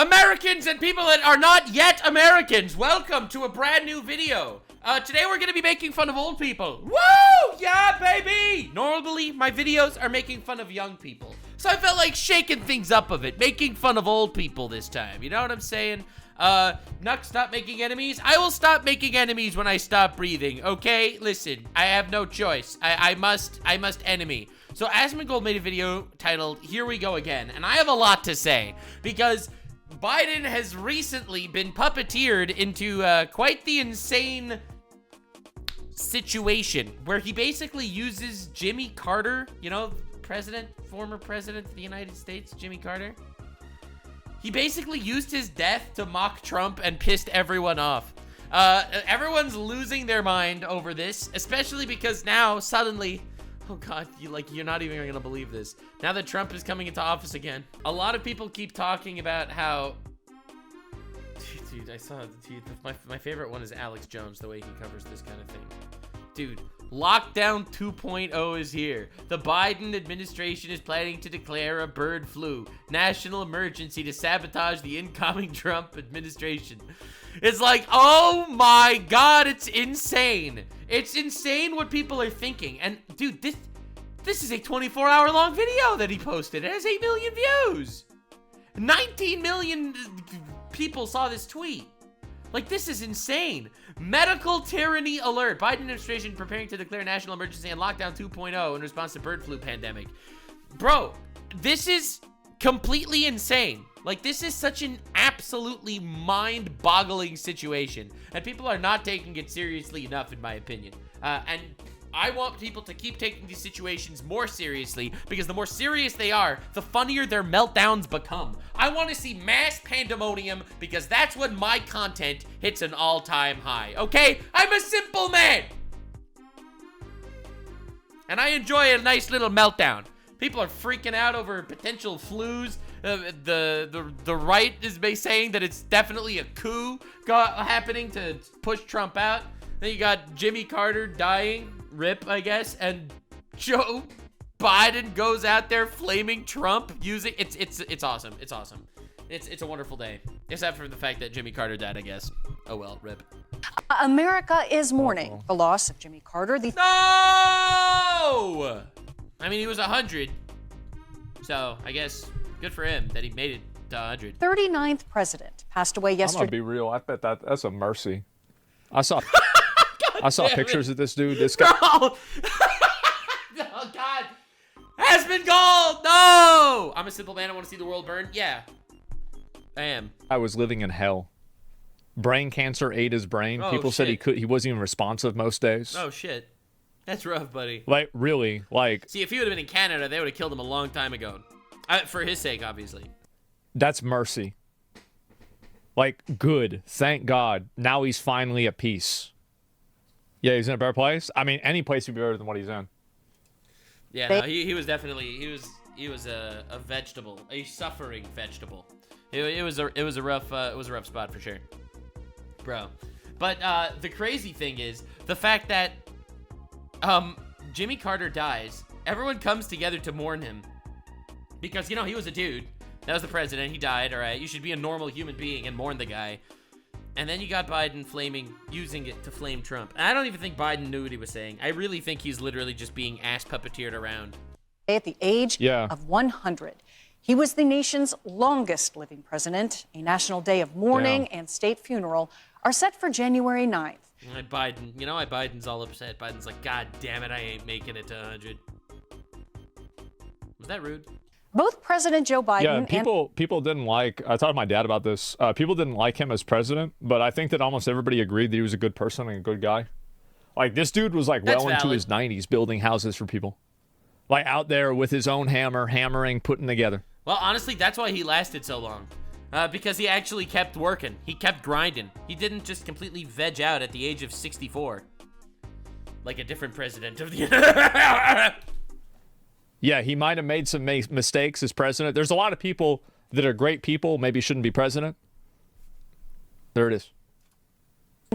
Americans and people that are not yet Americans, welcome to a brand new video. Today we're gonna be making fun of old people. Woo! Yeah, baby! Normally, my videos are making fun of young people. So I felt like shaking things up a bit, making fun of old people this time. You know what I'm saying? Nux, stop making enemies. I will stop making enemies when I stop breathing, okay? Listen, I have no choice. I must enemy. So Asmongold made a video titled, Here We Go Again, and I have a lot to say, because Biden has recently been puppeteered into quite the insane situation where he basically uses Jimmy Carter, you know, former president of the United States, Jimmy Carter. He basically used his death to mock Trump and pissed everyone off. Everyone's losing their mind over this, especially because now suddenly, oh God, you're not even gonna believe this. Now that Trump is coming into office again, a lot of people keep talking about how, dude, I saw, my favorite one is Alex Jones, the way he covers this kind of thing. Dude, lockdown 2.0 is here. The Biden administration is planning to declare a bird flu national emergency to sabotage the incoming Trump administration. It's like, oh my God, it's insane. It's insane what people are thinking. And dude, this is a 24-hour long video that he posted. It has 8 million views. 19 million people saw this tweet. Like, this is insane. Medical tyranny alert. Biden administration preparing to declare national emergency and lockdown 2.0 in response to bird flu pandemic. Bro, this is completely insane. Like, this is such an absolutely mind-boggling situation. And people are not taking it seriously enough, in my opinion. And I want people to keep taking these situations more seriously, because the more serious they are, the funnier their meltdowns become. I want to see mass pandemonium, because that's when my content hits an all-time high, okay? I'm a simple man! And I enjoy a nice little meltdown. People are freaking out over potential flus. The right is saying that it's definitely a coup happening to push Trump out. Then you got Jimmy Carter dying. Rip, I guess, and Joe Biden goes out there flaming Trump using it's awesome. It's awesome. It's a wonderful day, except for the fact that Jimmy Carter died, I guess. Oh well, rip. America is mourning the loss of Jimmy Carter. No! I mean, he was 100, so I guess good for him that he made it to 100. 39th president passed away yesterday. I'm gonna be real. I bet that's a mercy. I saw pictures of this dude. This guy. No! Oh, God. Asmongold! No! I'm a simple man. I want to see the world burn. Yeah. I am. I was living in hell. Brain cancer ate his brain. Oh, People said he wasn't even responsive most days. Oh, shit. That's rough, buddy. Like, really? Like. See, if he would have been in Canada, they would have killed him a long time ago. For his sake, obviously. That's mercy. Like, good. Thank God. Now he's finally at peace. Yeah, he's in a better place. I mean, any place would be better than what he's in. Yeah, no, he was definitely he was a vegetable, a suffering vegetable. It was a rough spot for sure, bro. But the crazy thing is the fact that Jimmy Carter dies. Everyone comes together to mourn him because, you know, he was a dude. That was the president. He died. All right, you should be a normal human being and mourn the guy. And then you got Biden using it to flame Trump. And I don't even think Biden knew what he was saying. I really think he's literally just being ass puppeteered around. At the age of 100. He was the nation's longest living president. A national day of mourning and state funeral are set for January 9th. Biden, you know why Biden's all upset? Biden's like, God damn it, I ain't making it to 100. Was that rude? Both President Joe Biden and people didn't like, I talked to my dad about this, people didn't like him as president, but I think that almost everybody agreed that he was a good person and a good guy. Like, this dude was like into his 90s building houses for people. Like, out there with his own hammer, hammering, putting together. Well, honestly, that's why he lasted so long. Because he actually kept working. He kept grinding. He didn't just completely veg out at the age of 64. Like a different president of the... Yeah, he might have made some mistakes as president. There's a lot of people that are great people, maybe shouldn't be president. There it is.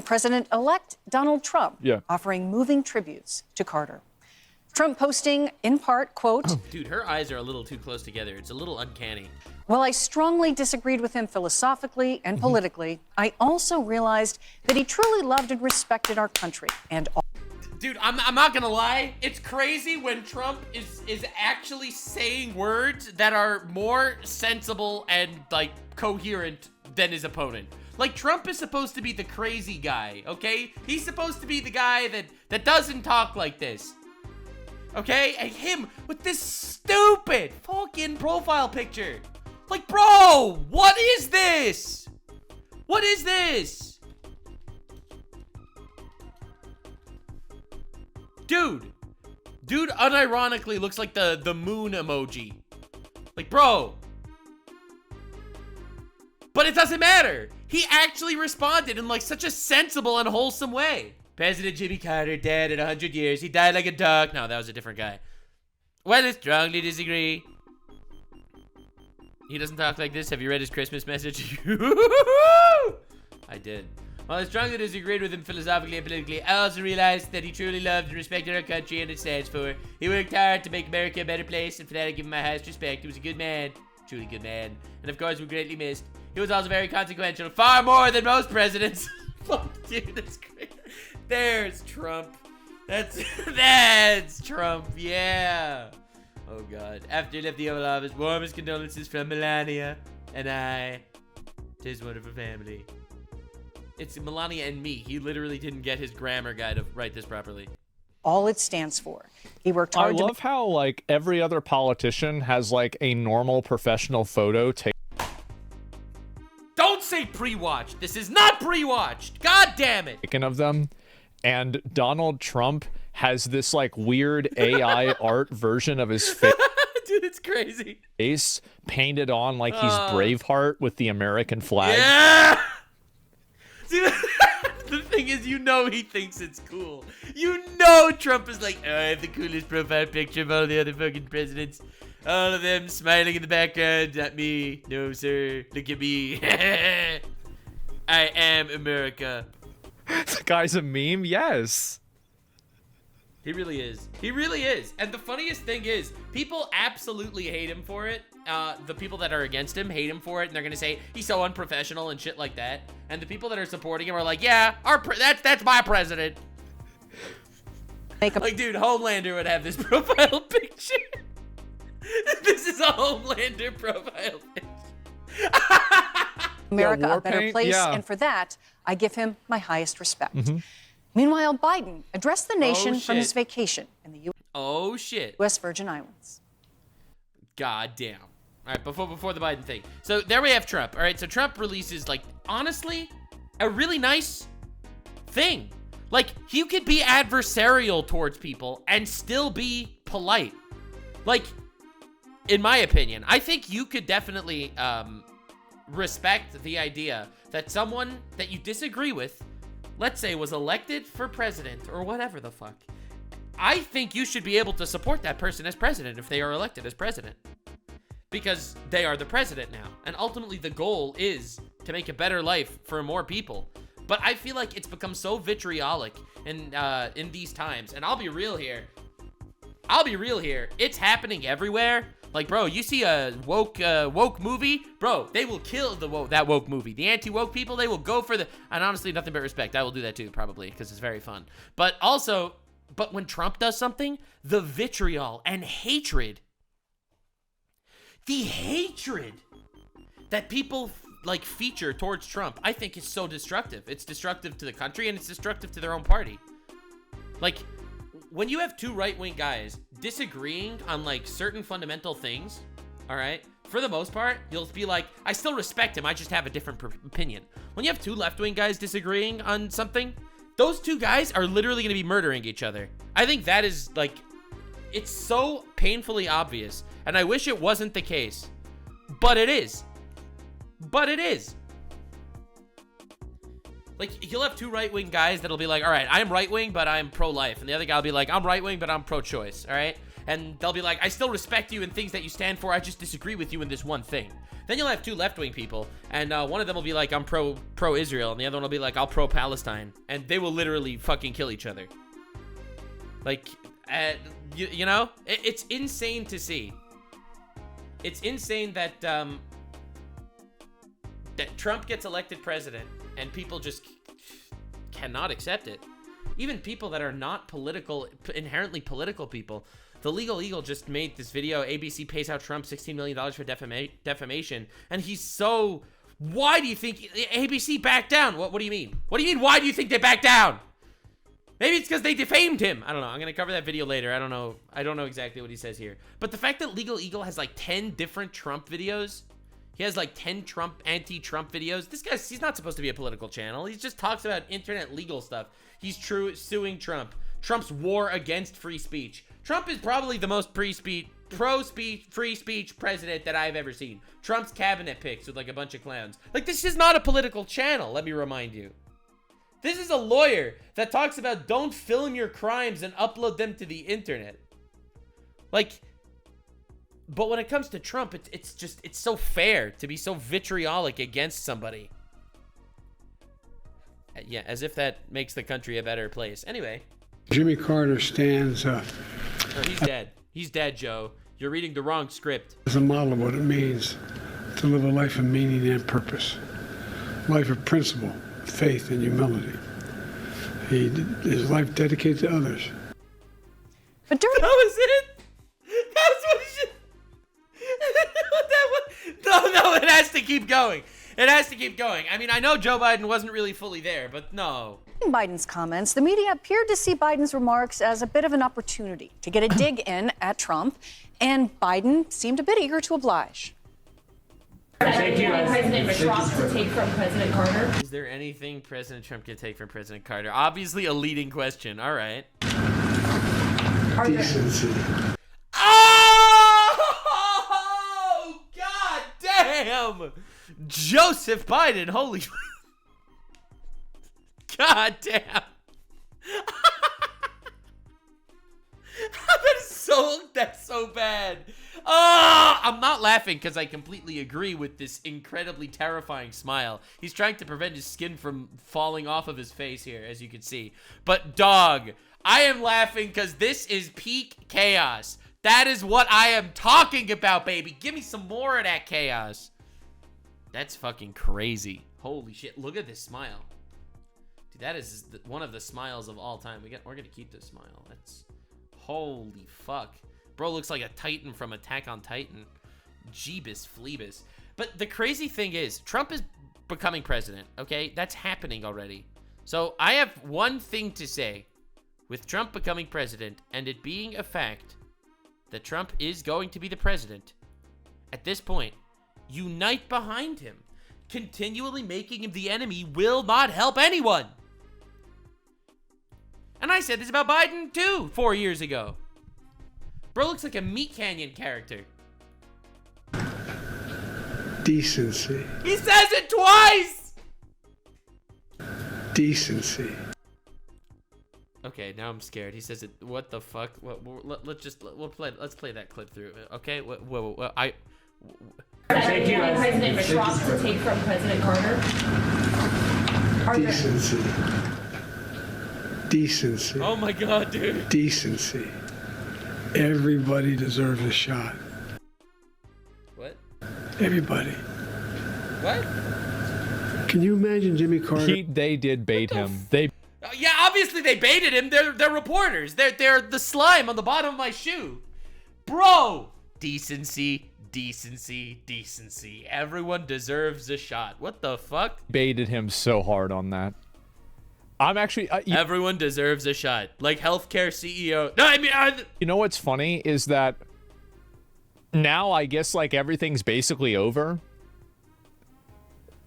President-elect Donald Trump offering moving tributes to Carter. Trump posting, in part, quote... Dude, her eyes are a little too close together. It's a little uncanny. While I strongly disagreed with him philosophically and politically, I also realized that he truly loved and respected our country and all. Dude, I'm not gonna lie. It's crazy when Trump is actually saying words that are more sensible and, like, coherent than his opponent. Like, Trump is supposed to be the crazy guy, okay? He's supposed to be the guy that doesn't talk like this. Okay? And him with this stupid fucking profile picture. Like, bro, what is this? What is this? Dude unironically looks like the moon emoji. Like, bro. But it doesn't matter. He actually responded in, like, such a sensible and wholesome way. President Jimmy Carter, dead in 100 years. He died like a duck. No, that was a different guy. Well, I strongly disagree. He doesn't talk like this. Have you read his Christmas message? I did. While I strongly disagreed with him philosophically and politically, I also realized that he truly loved and respected our country and it stands for. He worked hard to make America a better place, and for that I give him my highest respect. He was a good man. Truly good man. And of course, we're greatly missed. He was also very consequential, far more than most presidents. Fuck, dude, that's great. There's Trump. That's Trump, yeah. Oh, God. After he left the Oval Office, warmest condolences from Melania and I. To his wonderful family. It's Melania and me. He literally didn't get his grammar guy to write this properly. All it stands for. He worked hard. I love how, like, every other politician has, like, a normal professional photo taken. Don't say pre-watched. This is not pre-watched. God damn it. Taken of them, and Donald Trump has this, like, weird AI art version of his face. Dude, it's crazy. Face painted on like he's Braveheart with the American flag. Yeah. Dude, the thing is, you know he thinks it's cool. You know Trump is like, oh, I have the coolest profile picture of all the other fucking presidents. All of them smiling in the background. Not me. No, sir. Look at me. I am America. The guy's a meme? Yes. He really is. He really is. And the funniest thing is, people absolutely hate him for it. The people that are against him hate him for it, and they're gonna say he's so unprofessional and shit like that. And the people that are supporting him are like, yeah, that's my president. Like, dude, Homelander would have this profile picture. This is a Homelander profile picture. America a better place, and for that, I give him my highest respect. Meanwhile, Biden addressed the nation from his vacation in the U.S. Virgin Islands. God damn. All right, before the Biden thing. So there we have Trump. All right, so Trump releases, like, honestly, a really nice thing. Like, he could be adversarial towards people and still be polite. Like, in my opinion, I think you could definitely respect the idea that someone that you disagree with, let's say, was elected for president or whatever the fuck. I think you should be able to support that person as president if they are elected as president. Because they are the president now. And ultimately the goal is to make a better life for more people. But I feel like it's become so vitriolic in these times. And I'll be real here. It's happening everywhere. Like, bro, you see a woke movie, bro, they will kill that woke movie. The anti-woke people, they will go for and honestly, nothing but respect. I will do that too, probably, because it's very fun. But when Trump does something, the vitriol and hatred, the hatred that people, like, feature towards Trump, I think is so destructive. It's destructive to the country, and it's destructive to their own party. Like, when you have two right-wing guys disagreeing on, like, certain fundamental things, all right, for the most part, you'll be like, I still respect him, I just have a different opinion. When you have two left-wing guys disagreeing on something, those two guys are literally going to be murdering each other. I think that is, like, it's so painfully obvious, and I wish it wasn't the case, but it is. But it is. Like, you'll have two right-wing guys that'll be like, all right, I'm right-wing, but I'm pro-life. And the other guy will be like, I'm right-wing, but I'm pro-choice, all right? And they'll be like, I still respect you in things that you stand for. I just disagree with you in this one thing. Then you'll have two left-wing people, and one of them will be like, I'm pro-Israel, and the other one will be like, I'll pro-Palestine. And they will literally fucking kill each other. Like, you know? It's insane to see. It's insane that that Trump gets elected president and people just cannot accept it. Even people that are not political, inherently political people. The Legal Eagle just made this video. ABC pays out Trump $16 million for defamation. And he's so... Why do you think ABC backed down? What do you mean? What do you mean, why do you think they backed down? Maybe it's because they defamed him. I don't know. I'm going to cover that video later. I don't know exactly what he says here. But the fact that Legal Eagle has like 10 different Trump videos... He has like 10 anti-Trump videos. This guy's, he's not supposed to be a political channel. He just talks about internet legal stuff. He's suing Trump. Trump's war against free speech. Trump is probably the most free speech president that I've ever seen. Trump's cabinet picks with like a bunch of clowns. Like, this is not a political channel, let me remind you. This is a lawyer that talks about don't film your crimes and upload them to the internet. Like... But when it comes to Trump, it's so fair to be so vitriolic against somebody. Yeah, as if that makes the country a better place. Anyway. Jimmy Carter stands Oh, he's dead. He's dead, Joe. You're reading the wrong script. as a model of what it means to live a life of meaning and purpose. A life of principle, faith, and humility. His life dedicated to others. But during... That was it? That's what he should... No, it has to keep going. It has to keep going. I mean, I know Joe Biden wasn't really fully there, but no. In Biden's comments, the media appeared to see Biden's remarks as a bit of an opportunity to get a dig in at Trump, and Biden seemed a bit eager to oblige. Thank you. President Trump to take from President Carter? Is there anything President Trump can take from President Carter? Obviously a leading question. All right. Decency. Oh, God damn. Joseph Biden, holy... God damn. That's so bad. Oh, I'm not laughing because I completely agree with this incredibly terrifying smile. He's trying to prevent his skin from falling off of his face here, as you can see. But dog, I am laughing because this is peak chaos. That is what I am talking about, baby. Give me some more of that chaos. That's fucking crazy. Holy shit, look at this smile. Dude, that is one of the smiles of all time. We're gonna keep this smile. That's... Holy fuck. Bro looks like a Titan from Attack on Titan. Jeebus Fleebus. But the crazy thing is, Trump is becoming president, okay? That's happening already. So I have one thing to say. With Trump becoming president, and it being a fact that Trump is going to be the president, at this point, unite behind him. Continually making him the enemy will not help anyone. And I said this about Biden, too, 4 years ago. Bro looks like a Meat Canyon character. Decency. He says it twice! Decency. Okay, now I'm scared. He says it. What the fuck? Let's play that clip through. Okay? Thank you. President Trump to take from President Carter? Decency. Decency. Oh my God, dude. Decency. Everybody deserves a shot. What? Everybody. What? Can you imagine Jimmy Carter? They did bait him. Yeah, obviously they baited him. They're reporters. They're the slime on the bottom of my shoe. Bro! Decency, decency, decency. Everyone deserves a shot. What the fuck? Baited him so hard on that. I'm actually... Everyone deserves a shot. Like healthcare CEO. No, I mean... You know what's funny is that now I guess like everything's basically over.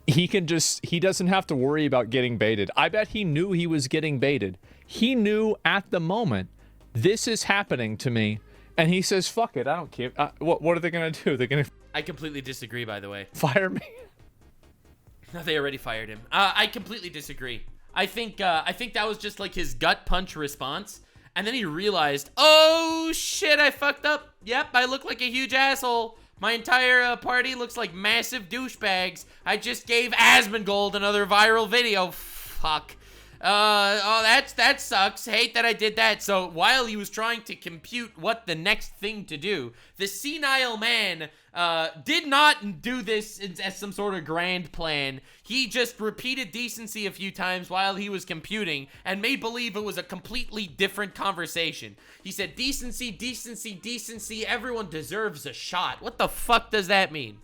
He doesn't have to worry about getting baited. I bet he knew he was getting baited. He knew at the moment, this is happening to me. And he says, fuck it, I don't care. What are they going to do? They're going to... I completely disagree, by the way. Fire me? No, they already fired him. I completely disagree. I think that was just like his gut punch response. And then he realized, oh shit, I fucked up. Yep, I look like a huge asshole. My entire party looks like massive douchebags. I just gave Asmongold another viral video. Fuck. that sucks. Hate that I did that. So while he was trying to compute what the next thing to do, the senile man did not do this as some sort of grand plan. He just repeated decency a few times while he was computing and made believe it was a completely different conversation. He said, decency, decency, decency, everyone deserves a shot. What the fuck does that mean?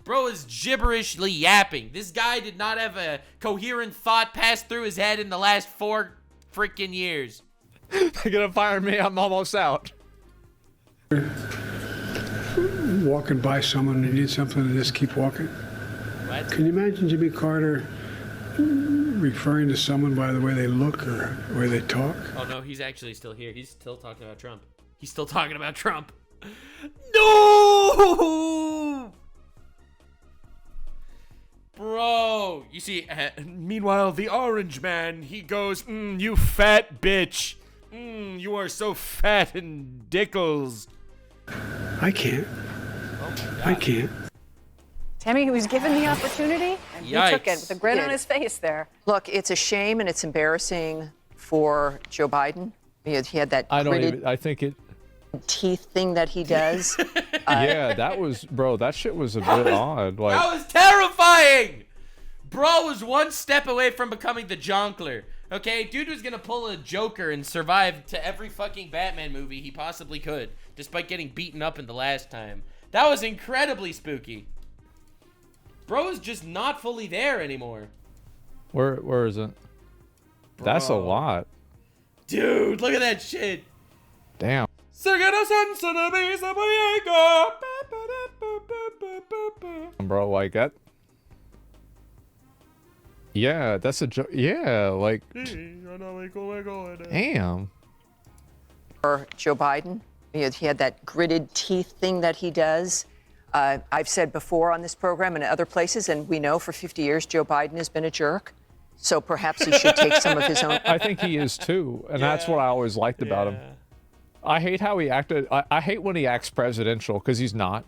Bro is gibberishly yapping. This guy did not have a coherent thought pass through his head in the last 4 freaking years. They're gonna fire me. I'm almost out. Walking by someone who needs something and just keep walking. What? Can you imagine Jimmy Carter referring to someone by the way they look or the way they talk? Oh no, he's actually still here. He's still talking about Trump. He's still talking about Trump. No! Bro, you see, meanwhile, the orange man, he goes, you fat bitch. You are so fat and dickles. I can't. I can't. Tammy, he was given the opportunity, and he took it with a grin on his face there. Look, it's a shame and it's embarrassing for Joe Biden. He had that I think it... teeth thing that he does. Yeah, that was, bro, that shit was a bit odd. Like, that was terrifying! Bro was one step away from becoming the Jonkler. Okay, dude was gonna pull a Joker and survive to every fucking Batman movie he possibly could, despite getting beaten up in the last time. That was incredibly spooky. Bro's just not fully there anymore. Where is it? Bro. That's a lot. Dude, look at that shit. Damn. Bro, like that. Yeah, that's a joke. Yeah, like. Damn. For Joe Biden, he had that gritted teeth thing that he does. I've said before on this program and other places, and we know for 50 years Joe Biden has been a jerk. So perhaps he should take some of his own. I think he is too, and that's what I always liked about him. I hate how he acted. I hate when he acts presidential, because he's not.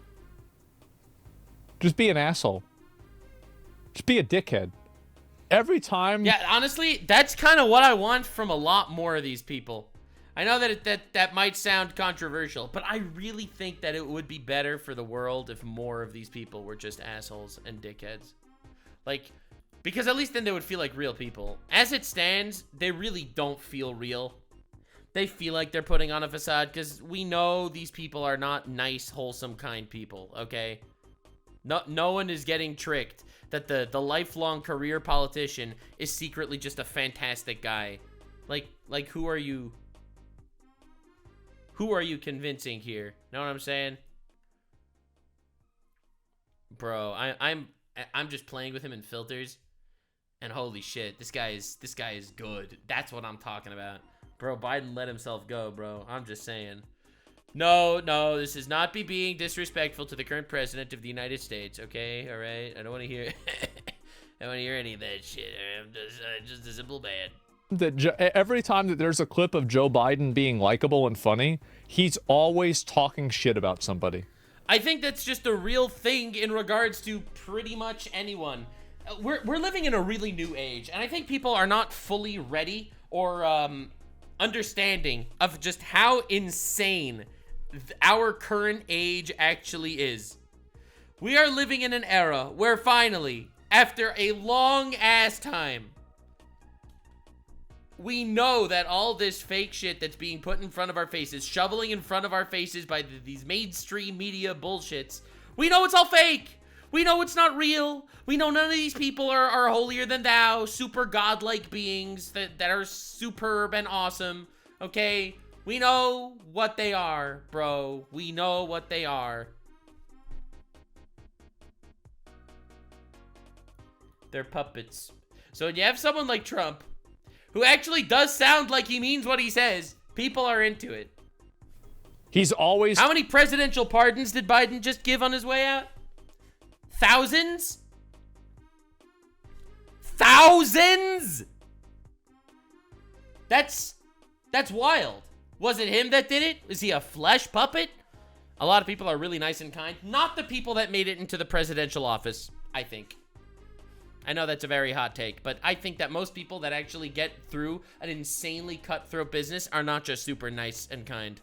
Just be an asshole. Just be a dickhead. Every time. Yeah, honestly, that's kind of what I want from a lot more of these people. I know that might sound controversial, but I really think that it would be better for the world if more of these people were just assholes and dickheads. Like, because at least then they would feel like real people. As it stands, they really don't feel real. They feel like they're putting on a facade because we know these people are not nice, wholesome, kind people, okay? No one is getting tricked that the lifelong career politician is secretly just a fantastic guy. Like who are you? Who are you convincing here? Know what I'm saying? Bro, I'm just playing with him in filters, and holy shit, this guy is good. That's what I'm talking about. Bro, Biden let himself go, bro. I'm just saying. No, this is not being disrespectful to the current president of the United States, okay? All right? I don't want to hear I don't want to hear any of that shit. I'm just a simple man. Every time that there's a clip of Joe Biden being likable and funny, he's always talking shit about somebody. I think that's just a real thing in regards to pretty much anyone. We're living in a really new age, and I think people are not fully ready or understanding of just how insane our current age actually is. We are living in an era where finally, after a long ass time, we know that all this fake shit that's being put in front of our faces, shoveling in front of our faces by these mainstream media bullshits, we know it's all fake. We know it's not real. We know none of these people are holier than thou, super godlike beings that are superb and awesome, okay? We know what they are, bro. We know what they are. They're puppets. So when you have someone like Trump, who actually does sound like he means what he says, people are into it. He's always... How many presidential pardons did Biden just give on his way out? Thousands? Thousands? That's wild. Was it him that did it? Is he a flesh puppet? A lot of people are really nice and kind. Not the people that made it into the presidential office, I think. I know that's a very hot take, but I think that most people that actually get through an insanely cutthroat business are not just super nice and kind.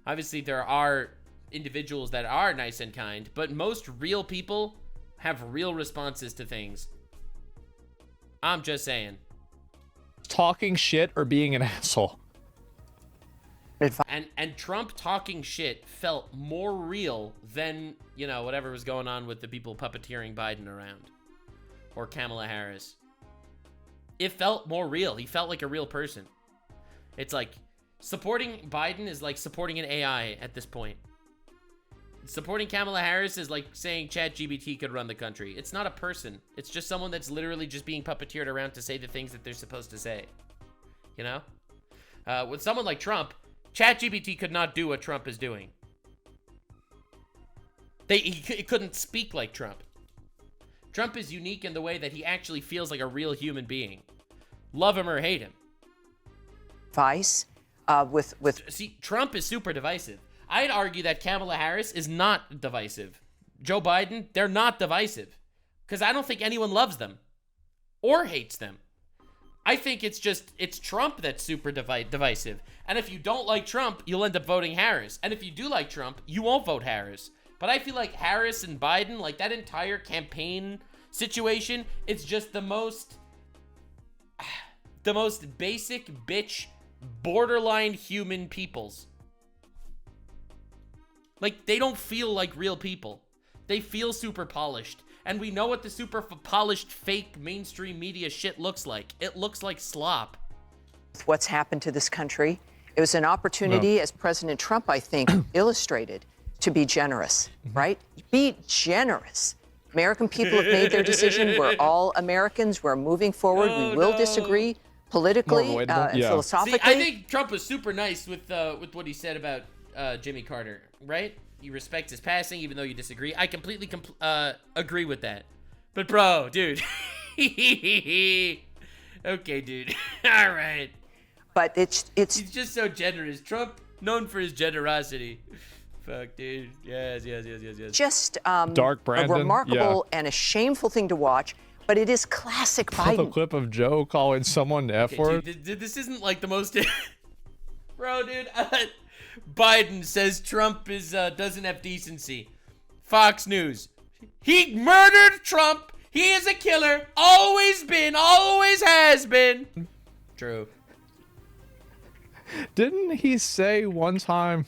Obviously, there are individuals that are nice and kind, but most real people have real responses to things. I'm just saying. Talking shit or being an asshole. And Trump talking shit felt more real than, you know, whatever was going on with the people puppeteering Biden around. Or Kamala Harris. It felt more real. He felt like a real person. It's like, supporting Biden is like supporting an AI at this point. Supporting Kamala Harris is like saying ChatGPT could run the country. It's not a person. It's just someone that's literally just being puppeteered around to say the things that they're supposed to say. You know? With someone like Trump, ChatGPT could not do what Trump is doing. He couldn't speak like Trump. Trump is unique in the way that he actually feels like a real human being. Love him or hate him. Advice with See, Trump is super divisive. I'd argue that Kamala Harris is not divisive. Joe Biden, they're not divisive. Because I don't think anyone loves them. Or hates them. I think it's Trump that's super divisive. And if you don't like Trump, you'll end up voting Harris. And if you do like Trump, you won't vote Harris. But I feel like Harris and Biden, like that entire campaign situation, it's just the most basic bitch, borderline human peoples. Like, they don't feel like real people. They feel super polished. And we know what the super polished, fake, mainstream media shit looks like. It looks like slop. What's happened to this country. It was an opportunity, as President Trump, I think, illustrated, to be generous, right? Be generous. American people have made their decision. We're all Americans. We're moving forward. We will disagree politically and philosophically. See, I think Trump was super nice with what he said about Jimmy Carter, right? You respect his passing, even though you disagree. I completely agree with that. But bro, dude. Okay, dude. All right. But it's he's just so generous. Trump, known for his generosity. Fuck, dude. Yes. Just Dark Brandon, a remarkable and a shameful thing to watch. But it is classic Biden. The clip of Joe calling someone the F word. This isn't like the most. Bro, dude. Biden says Trump doesn't have decency. Fox News. He murdered Trump. He is a killer. Always been. Always has been. True. Didn't he say one time?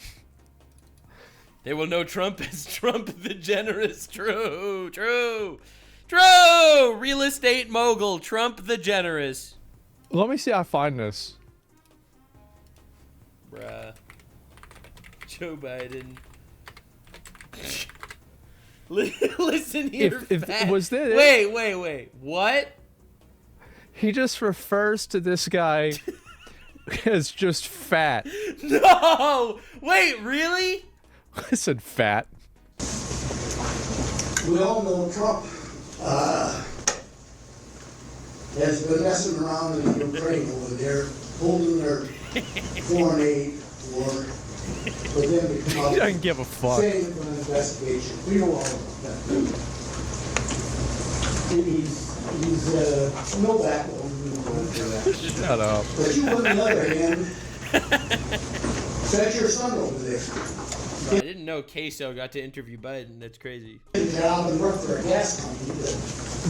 They will know Trump as Trump the generous. True. Real estate mogul. Trump the generous. Let me see. I find this. Bruh. Joe Biden. Listen here. Was this? Wait. What? He just refers to this guy as just fat. No! Wait, really? Listen, fat. We all know Trump has been messing around in Ukraine over there, holding their foreign aid for them to come out. He doesn't give a fuck. Saying for an investigation. We know all about that. He's no backbone. Shut up. But you, on the other hand, sent your son over there. I didn't know Queso got to interview Biden. That's crazy. Job and worked for a gas company, but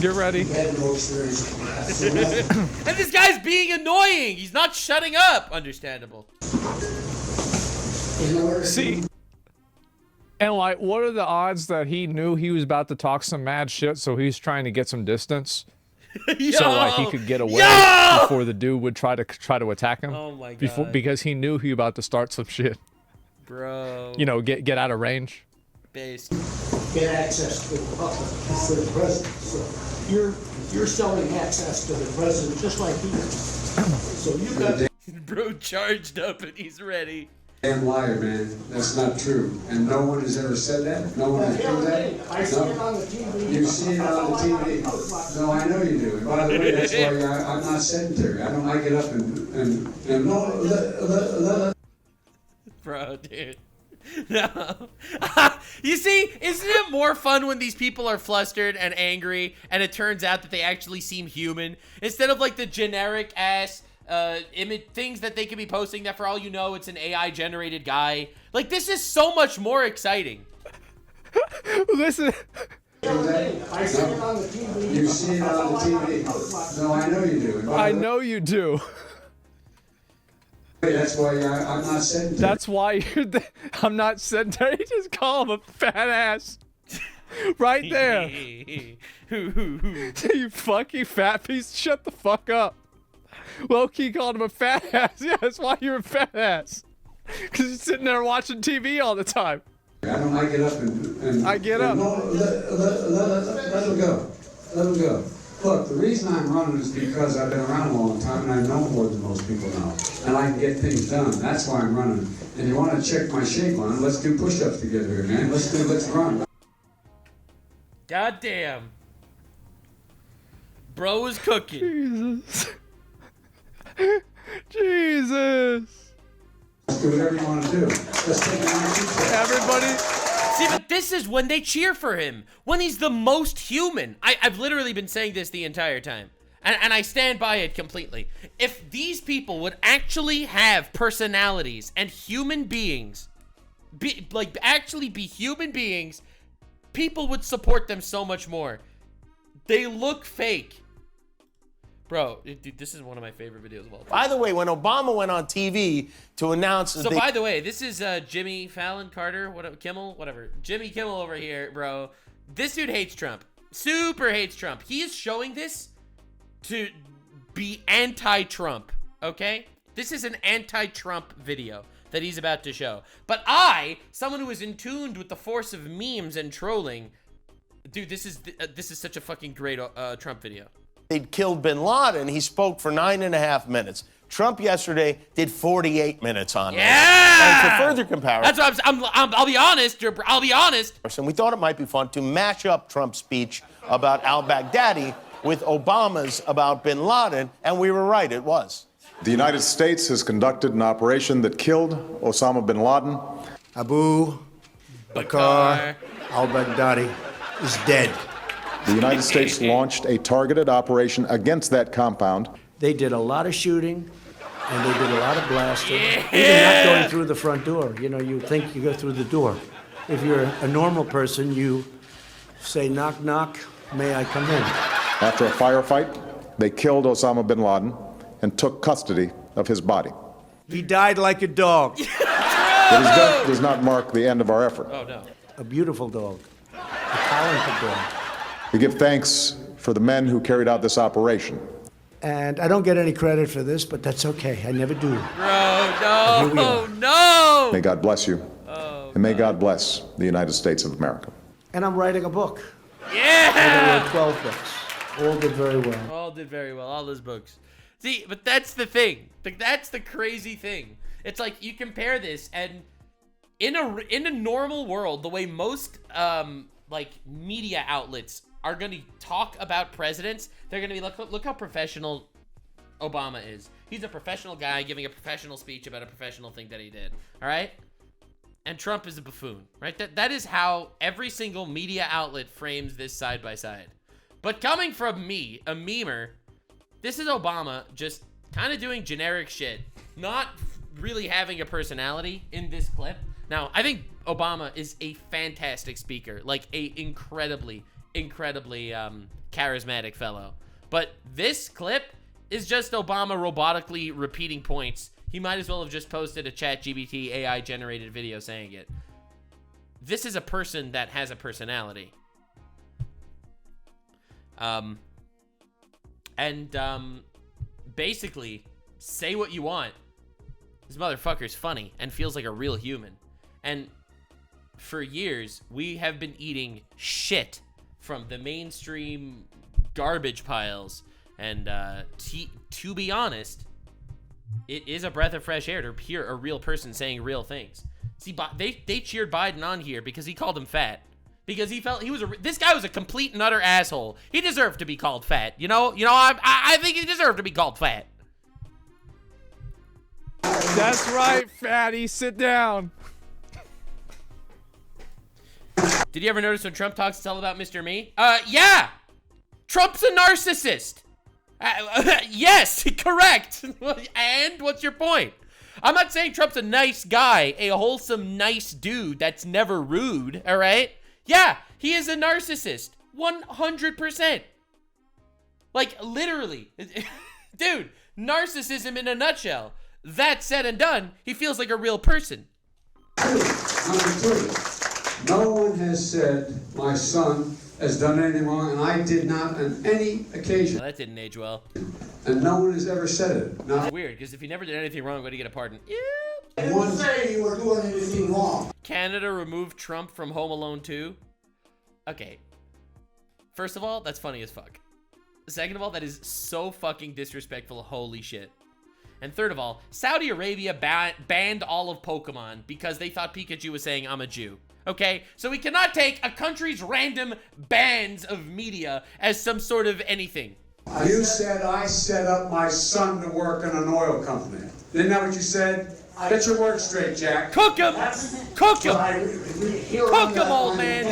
Get ready. he had no experience in gas. And this guy's being annoying. He's not shutting up. Understandable. See, and like, what are the odds that he knew he was about to talk some mad shit, so he's trying to get some distance, so like he could get away before the dude would try to attack him? Oh my god! Because he knew he was about to start some shit. Bro. You know, get out of range. Base. Get access to the public for the president. So you're selling access to the president just like he is. So you got. Bro charged up and he's ready. Damn liar, man. That's not true. And no one has ever said that? No one has proved that? I see it on the TV. You see it on the TV. No, I know you do. And by the way, that's why I'm not sedentary. I get up and no. Bro, dude. No. You see, isn't it more fun when these people are flustered and angry and it turns out that they actually seem human instead of like the generic ass image things that they could be posting that for all you know it's an AI generated guy. Like, this is so much more exciting. Listen. I see it on the TV. You see it on the TV. No, I know you do. I know you do. That's why I'm not sedentary. That's why I'm not sedentary. Just call him a fat ass. Right there. You fucking fat piece. Shut the fuck up. Low-key called him a fat ass. Yeah, that's why you're a fat ass. Because you're sitting there watching TV all the time. I get up and I get up. No, let him go. Let him go. Look, the reason I'm running is because I've been around a long time and I know more than most people know. And I can get things done. That's why I'm running. And you want to check my shape on it, let's do push-ups together here, man. Let's run. God damn. Bro is cooking. Jesus. Jesus. Let's do whatever you want to do. Let's take it. Everybody. See, but this is when they cheer for him. When he's the most human. I've literally been saying this the entire time. And I stand by it completely. If these people would actually have personalities and human beings, actually be human beings, people would support them so much more. They look fake. Bro, dude, this is one of my favorite videos of all time. By the way, when Obama went on TV to announce... So, by the way, this is Jimmy Fallon, Carter, Kimmel, whatever. Jimmy Kimmel over here, bro. This dude hates Trump. Super hates Trump. He is showing this to be anti-Trump, okay? This is an anti-Trump video that he's about to show. But I, someone who is in tune with the force of memes and trolling, dude, this is such a fucking great Trump video. They'd killed bin Laden. He spoke for 9.5 minutes. Trump yesterday did 48 minutes on it. And for further comparison, that's what I'll be honest. I'll be honest. And we thought it might be fun to mash up Trump's speech about al-Baghdadi with Obama's about bin Laden, and we were right. It was. The United States has conducted an operation that killed Osama bin Laden. Abu Bakr al-Baghdadi is dead. The United States launched a targeted operation against that compound. They did a lot of shooting, and they did a lot of blasting. Even not going through the front door. You know, you think you go through the door. If you're a normal person, you say, knock, knock, may I come in? After a firefight, they killed Osama bin Laden and took custody of his body. He died like a dog. But his death does not mark the end of our effort. Oh, no. A beautiful dog. A talented dog. We give thanks for the men who carried out this operation. And I don't get any credit for this, but that's okay. I never do. Bro, no. May God bless you. And may God bless the United States of America. And I'm writing a book. Yeah! I wrote 12 books. All did very well. All did very well. All those books. See, but that's the thing. That's the crazy thing. It's like you compare this, and in a normal world, the way most like media outlets are going to talk about presidents, they're going to be, look how professional Obama is. He's a professional guy giving a professional speech about a professional thing that he did. All right? And Trump is a buffoon, right? That is how every single media outlet frames this side by side. But coming from me, a memer, this is Obama just kind of doing generic shit, not really having a personality in this clip. Now, I think Obama is a fantastic speaker, like a incredibly charismatic fellow. But this clip is just Obama robotically repeating points. He might as well have just posted a ChatGPT AI generated video saying it. This is a person that has a personality. Basically, say what you want. This motherfucker's funny and feels like a real human. And for years, we have been eating shit from the mainstream garbage piles. And to be honest, it is a breath of fresh air to hear a real person saying real things. See, they cheered Biden on here because he called him fat. Because he felt this guy was a complete and utter asshole. He deserved to be called fat. You know, I think he deserved to be called fat. That's right, fatty. Sit down. Did you ever notice when Trump talks, it's all about Mr. Me? Yeah! Trump's a narcissist. Yes, correct. And what's your point? I'm not saying Trump's a nice guy, a wholesome, nice dude that's never rude, all right? Yeah, he is a narcissist. 100%. Like, literally. Dude, narcissism in a nutshell. That said and done, he feels like a real person. Number 3, no one has said my son has done anything wrong, and I did not on any occasion. Well, that didn't age well. And no one has ever said it. It's weird, because if he never did anything wrong, would he get a pardon? Yeah. I didn't say you were doing anything wrong. Canada removed Trump from Home Alone 2? Okay. First of all, that's funny as fuck. Second of all, that is so fucking disrespectful. Holy shit. And third of all, Saudi Arabia banned all of Pokemon because they thought Pikachu was saying, I'm a Jew. Okay? So we cannot take a country's random bans of media as some sort of anything. You said I set up my son to work in an oil company. Isn't that what you said? Get your words straight, Jack. Cook him! Cook him! Cook him, old man! You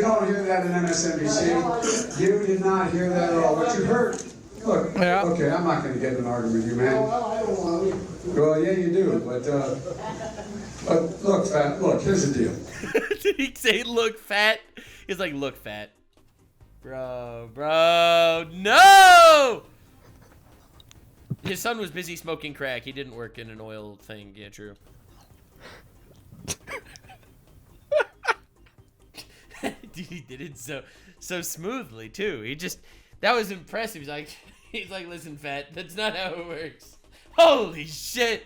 don't hear that in MSNBC. You did not hear that at all. What you heard. Look, yeah. Okay, I'm not going to get in an argument with you, man. Well, I don't want to. Well, yeah, you do, but look, fat, look, here's the deal. Did he say look fat? He's like, look fat. Bro, no! His son was busy smoking crack. He didn't work in an oil thing. Yeah, true. Dude, he did it so smoothly, too. That was impressive. He's like, listen, fat, that's not how it works. Holy shit.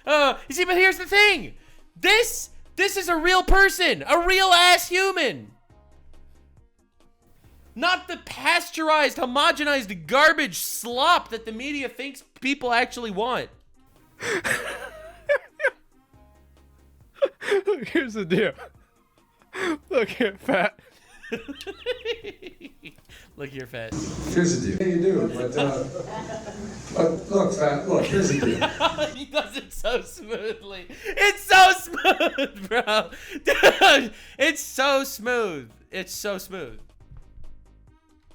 Oh, you see, but here's the thing. This is a real person, a real ass human. Not the pasteurized, homogenized garbage slop that the media thinks people actually want. Look, here's the deal. Look here, fat. Look here, fat. Here's the deal. You do, but look, fat. Look, here's the deal. He does it so smoothly. It's so smooth, bro. Dude, it's so smooth. It's so smooth.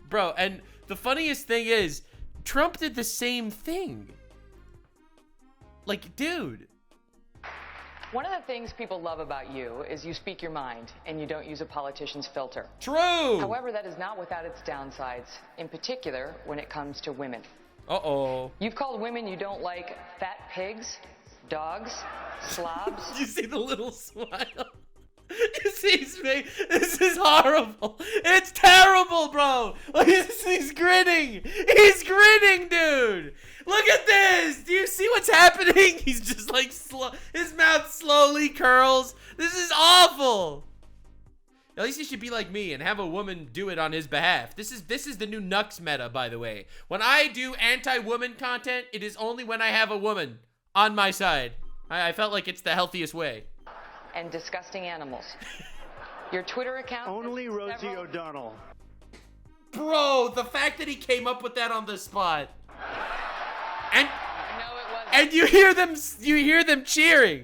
Bro, and the funniest thing is, Trump did the same thing. Like, dude. One of the things people love about you is you speak your mind and you don't use a politician's filter. True. However, that is not without its downsides, in particular when it comes to women. Uh-oh. You've called women you don't like fat pigs, dogs, slobs. You see the little smile? You see his face? This is horrible. It's terrible, bro. Look, he's grinning. He's grinning, dude. Look at this. Do you see what's happening? He's just like, his mouth slowly curls. This is awful. At least he should be like me and have a woman do it on his behalf. This is the new Nux meta, by the way. When I do anti-woman content, it is only when I have a woman on my side. I felt like it's the healthiest way. And disgusting animals. Your Twitter account. Only Rosie O'Donnell. Bro, the fact that he came up with that on the spot. And no, it wasn't. And you hear them cheering.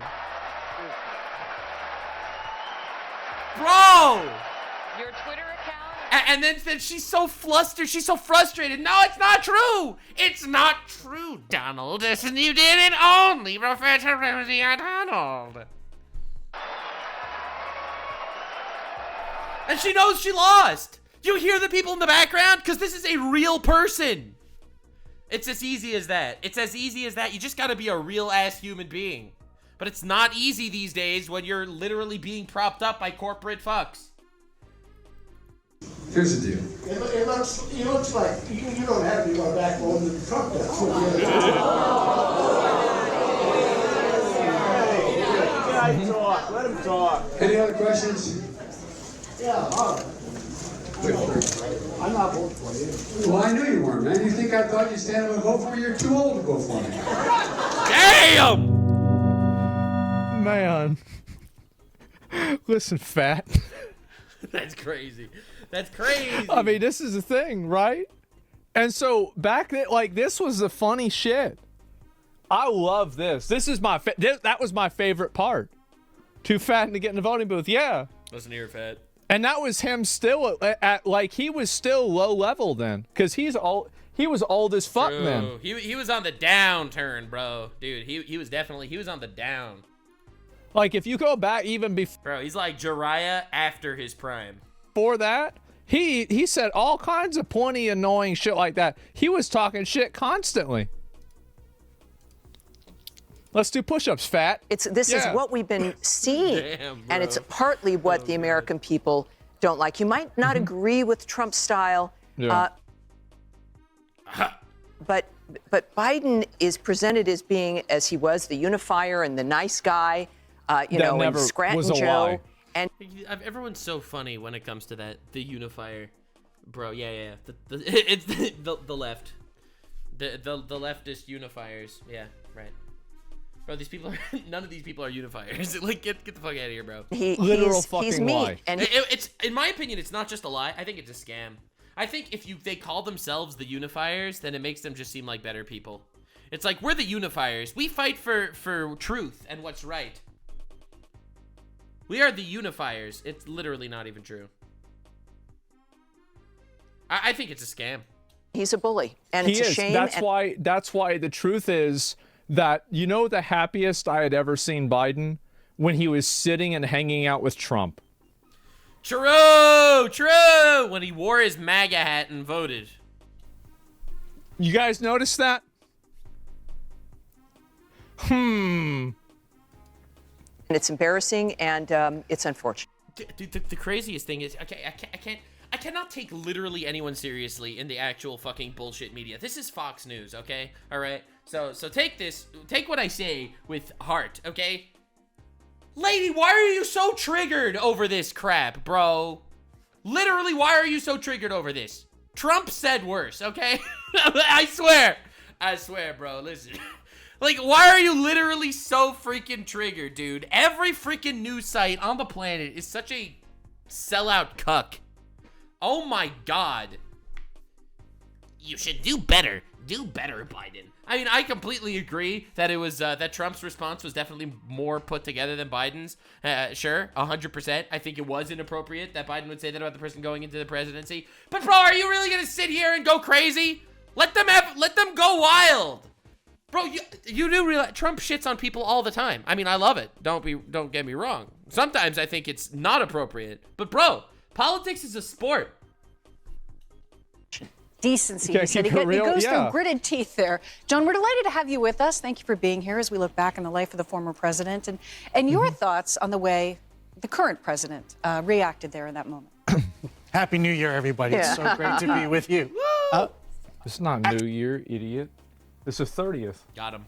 Bro! Your Twitter account. And then she's so flustered, she's so frustrated. No, it's not true. It's not true, Donald. You did it only, Professor Rosie O'Donnell. And she knows she lost. Do you hear the people in the background? Because this is a real person. It's as easy as that. It's as easy as that. You just gotta be a real ass human being. But it's not easy these days when you're literally being propped up by corporate fucks. Here's the deal. It looks like you don't have any more backbone than Trump does. Guys, talk. Let him talk. Any other questions? Yeah, all right. I'm not voting for you. Well, I knew you weren't, man. You think I thought you'd stand up and vote for me? You're too old to vote for me. Damn! Man. Listen, fat. That's crazy. That's crazy. I mean, this is the thing, right? And so back then, like, this was the funny shit. I love this. This is my that was my favorite part. Too fat to get in the voting booth. Yeah. Listen here, fat. And that was him still at like he was still low level then, because he was old as fuck then. He was on the downturn, bro. Dude, he was on the down. Like if you go back even before, bro, he's like Jiraiya after his prime. Before that, he said all kinds of pointy, annoying shit like that. He was talking shit constantly. Let's do push-ups, fat. This is what we've been seeing. Damn, and it's partly what the American people don't like. You might not agree with Trump's style, but Biden is presented as being, as he was, the unifier and the nice guy, and Scranton Joe. And everyone's so funny when it comes to that, the unifier, bro. Yeah. It's the left, the leftist unifiers. Yeah, right. Bro, these people are none of these people are unifiers. Like, get the fuck out of here, bro. He's me. And it's in my opinion, it's not just a lie. I think it's a scam. I think if they call themselves the unifiers, then it makes them just seem like better people. It's like, we're the unifiers. We fight for truth and what's right. We are the unifiers. It's literally not even true. I think it's a scam. He's a bully, and it's a shame. That's why the truth is that, you know, the happiest I had ever seen Biden when he was sitting and hanging out with Trump. True. When he wore his MAGA hat and voted. You guys notice that? And it's embarrassing, and it's unfortunate. Dude, the craziest thing is, I cannot take literally anyone seriously in the actual fucking bullshit media. This is Fox News, okay? All right. So take what I say with heart, okay? Lady, why are you so triggered over this crap, bro? Literally, why are you so triggered over this? Trump said worse, okay? I swear, bro. Listen. Like, why are you literally so freaking triggered, dude? Every freaking news site on the planet is such a sellout cuck. Oh my God. You should do better. Do better, Biden. I mean, I completely agree that it was that Trump's response was definitely more put together than Biden's. Sure, 100%. I think it was inappropriate that Biden would say that about the person going into the presidency. But bro, are you really gonna sit here and go crazy? Let them go wild. Bro, you do realize Trump shits on people all the time. I mean, I love it. Don't get me wrong. Sometimes I think it's not appropriate. But bro, politics is a sport. Decency. He said he goes through gritted teeth there. John, we're delighted to have you with us. Thank you for being here as we look back on the life of the former president and your thoughts on the way the current president reacted there in that moment. Happy New Year, everybody. It's so great to be with you. It's not New Year, idiot. It's the 30th. Got him.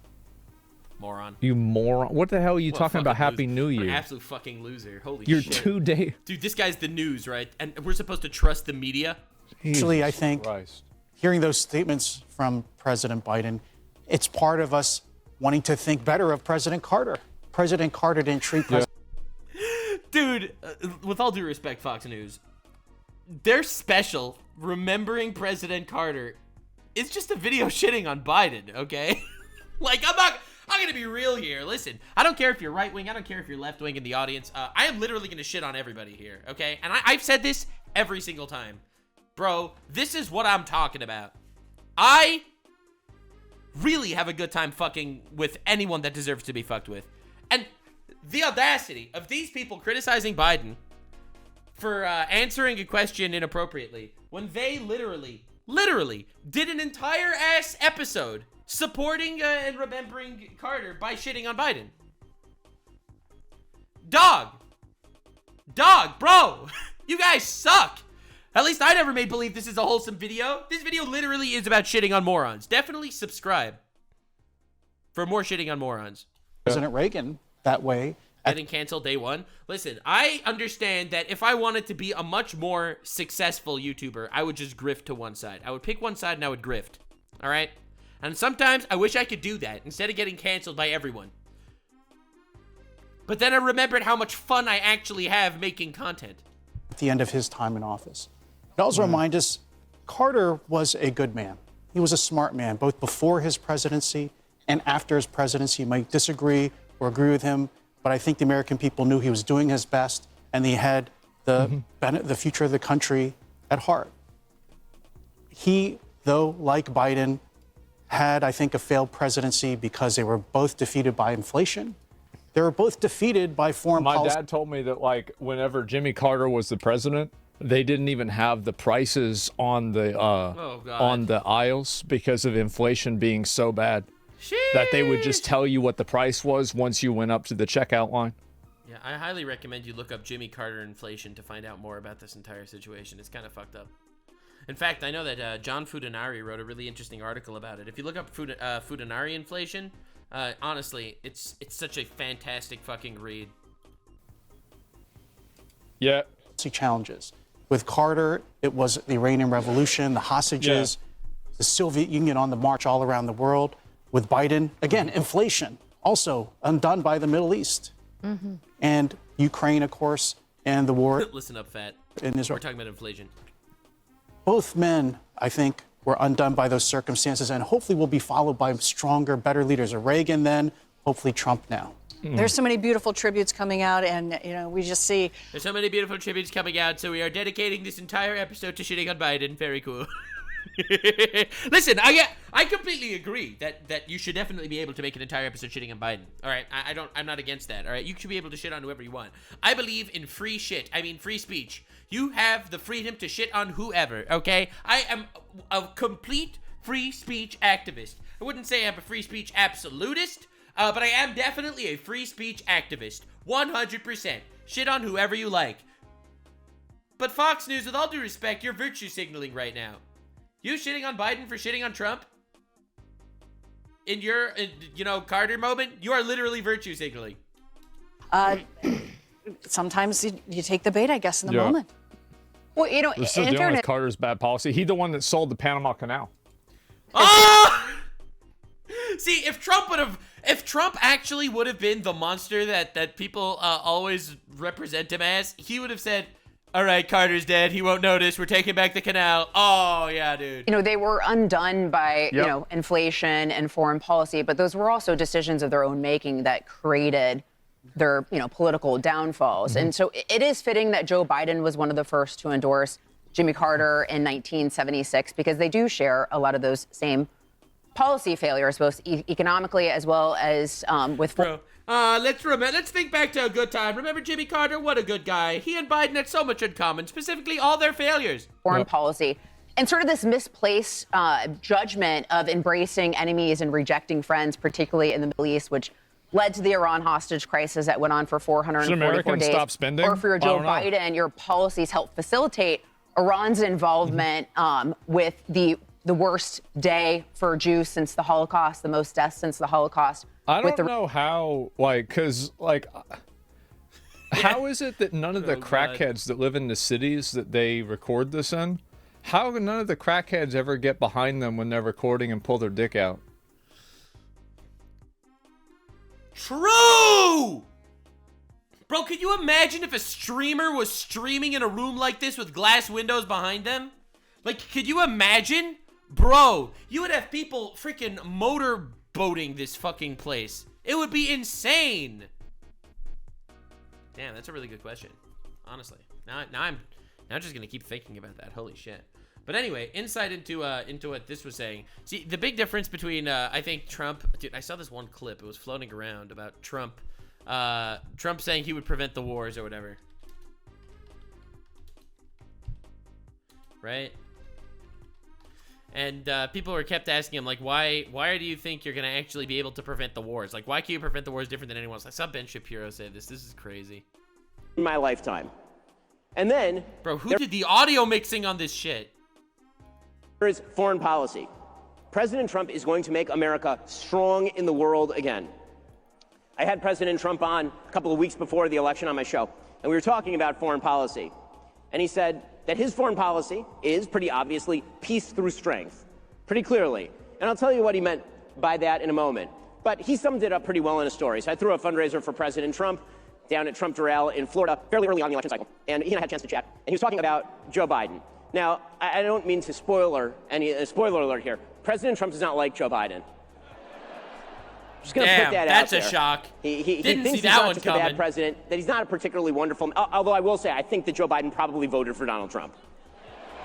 Moron. You moron. What the hell are you talking about? Happy New Year. An absolute fucking loser. Holy shit. You're 2 days. Dude, this guy's the news, right? And we're supposed to trust the media? Actually, I think hearing those statements from President Biden, it's part of us wanting to think better of President Carter. President Carter didn't treat Dude, with all due respect, Fox News, their special, Remembering President Carter, is just a video shitting on Biden, okay? Like, I'm gonna be real here. Listen, I don't care if you're right wing, I don't care if you're left wing in the audience. I am literally gonna shit on everybody here, okay? And I've said this every single time. Bro, this is what I'm talking about. I really have a good time fucking with anyone that deserves to be fucked with. And the audacity of these people criticizing Biden for answering a question inappropriately when they literally did an entire ass episode supporting and remembering Carter by shitting on Biden. Dog, bro, you guys suck. At least I never made believe this is a wholesome video. This video literally is about shitting on morons. Definitely subscribe for more shitting on morons. President Reagan that way. Getting canceled day one. Listen, I understand that if I wanted to be a much more successful YouTuber, I would just grift to one side. I would pick one side and I would grift. All right? And sometimes I wish I could do that instead of getting canceled by everyone. But then I remembered how much fun I actually have making content. At the end of his time in office. It also reminds us, Carter was a good man. He was a smart man, both before his presidency and after his presidency. You might disagree or agree with him, but I think the American people knew he was doing his best and he had the future of the country at heart. He, though, like Biden, had, I think, a failed presidency because they were both defeated by inflation. They were both defeated by foreign policy. My dad told me that, like, whenever Jimmy Carter was the president, they didn't even have the prices on the aisles because of inflation being so bad. Sheesh. That they would just tell you what the price was once you went up to the checkout line. Yeah, I highly recommend you look up Jimmy Carter inflation to find out more about this entire situation. It's kind of fucked up. In fact, I know that John Fudanari wrote a really interesting article about it. If you look up Fudanari inflation, honestly, it's such a fantastic fucking read. Yeah. Challenges. With Carter, it was the Iranian Revolution, the hostages, the Soviet Union on the march all around the world. With Biden, again, inflation, also undone by the Middle East. And Ukraine, of course, and the war. Listen up, Fat. In Israel. We're talking about inflation. Both men, I think, were undone by those circumstances and hopefully will be followed by stronger, better leaders. Reagan then, hopefully Trump now. There's so many beautiful tributes coming out, and we just see. There's so many beautiful tributes coming out, so we are dedicating this entire episode to shitting on Biden. Very cool. Listen, I completely agree that you should definitely be able to make an entire episode shitting on Biden. All right, I'm not against that. All right, you should be able to shit on whoever you want. I believe in free shit. I mean free speech. You have the freedom to shit on whoever. Okay, I am a complete free speech activist. I wouldn't say I'm a free speech absolutist, but I am definitely a free speech activist. 100%. Shit on whoever you like. But Fox News, with all due respect, you're virtue signaling right now. You shitting on Biden for shitting on Trump? In your, Carter moment, you are literally virtue signaling. Sometimes you take the bait, I guess, in the moment. Well, We're still dealing with Carter's bad policy. He's the one that sold the Panama Canal. Oh! See, if Trump actually would have been the monster that people always represent him as, he would have said, all right, Carter's dead. He won't notice. We're taking back the canal. Oh, yeah, dude. They were undone by, inflation and foreign policy, but those were also decisions of their own making that created their, political downfalls. And so it is fitting that Joe Biden was one of the first to endorse Jimmy Carter in 1976 because they do share a lot of those same policy failures, both economically as well as with. Bro. Let's think back to a good time. Remember Jimmy Carter? What a good guy. He and Biden had so much in common, specifically all their failures. Foreign policy. And sort of this misplaced judgment of embracing enemies and rejecting friends, particularly in the Middle East, which led to the Iran hostage crisis that went on for 444 days. Stop spending? Or for Joe Biden, your policies help facilitate Iran's involvement with the worst day for Jews since the Holocaust, the most deaths since the Holocaust. I don't know how, how is it that none of the crackheads that live in the cities that they record this in, how none of the crackheads ever get behind them when they're recording and pull their dick out? True! Bro, could you imagine if a streamer was streaming in a room like this with glass windows behind them? Like, could you imagine? Bro, you would have people freaking motorboating this fucking place. It would be insane. Damn, that's a really good question. Honestly. Now I'm just gonna keep thinking about that. Holy shit. But anyway, insight into what this was saying. See, the big difference between I think Trump, dude, I saw this one clip. It was floating around about Trump saying he would prevent the wars or whatever. Right? And people were kept asking him, like, why do you think you're going to actually be able to prevent the wars? Like, why can you prevent the wars different than anyone else? I saw Ben Shapiro say this. This is crazy. In my lifetime. And then... Bro, who did the audio mixing on this shit? There is foreign policy. President Trump is going to make America strong in the world again. I had President Trump on a couple of weeks before the election on my show, and we were talking about foreign policy. And he said that his foreign policy is pretty obviously peace through strength, pretty clearly. And I'll tell you what he meant by that in a moment. But he summed it up pretty well in a story. So I threw a fundraiser for President Trump down at Trump Doral in Florida fairly early on in the election cycle. And he and I had a chance to chat. And he was talking about Joe Biden. Now, I don't mean to spoiler alert here. President Trump does not like Joe Biden. Just gonna Damn, put that that's out a there. shock. He Didn't thinks see he's that not one just a coming. bad president, that he's not a particularly wonderful. Although I will say, I think that Joe Biden probably voted for Donald Trump.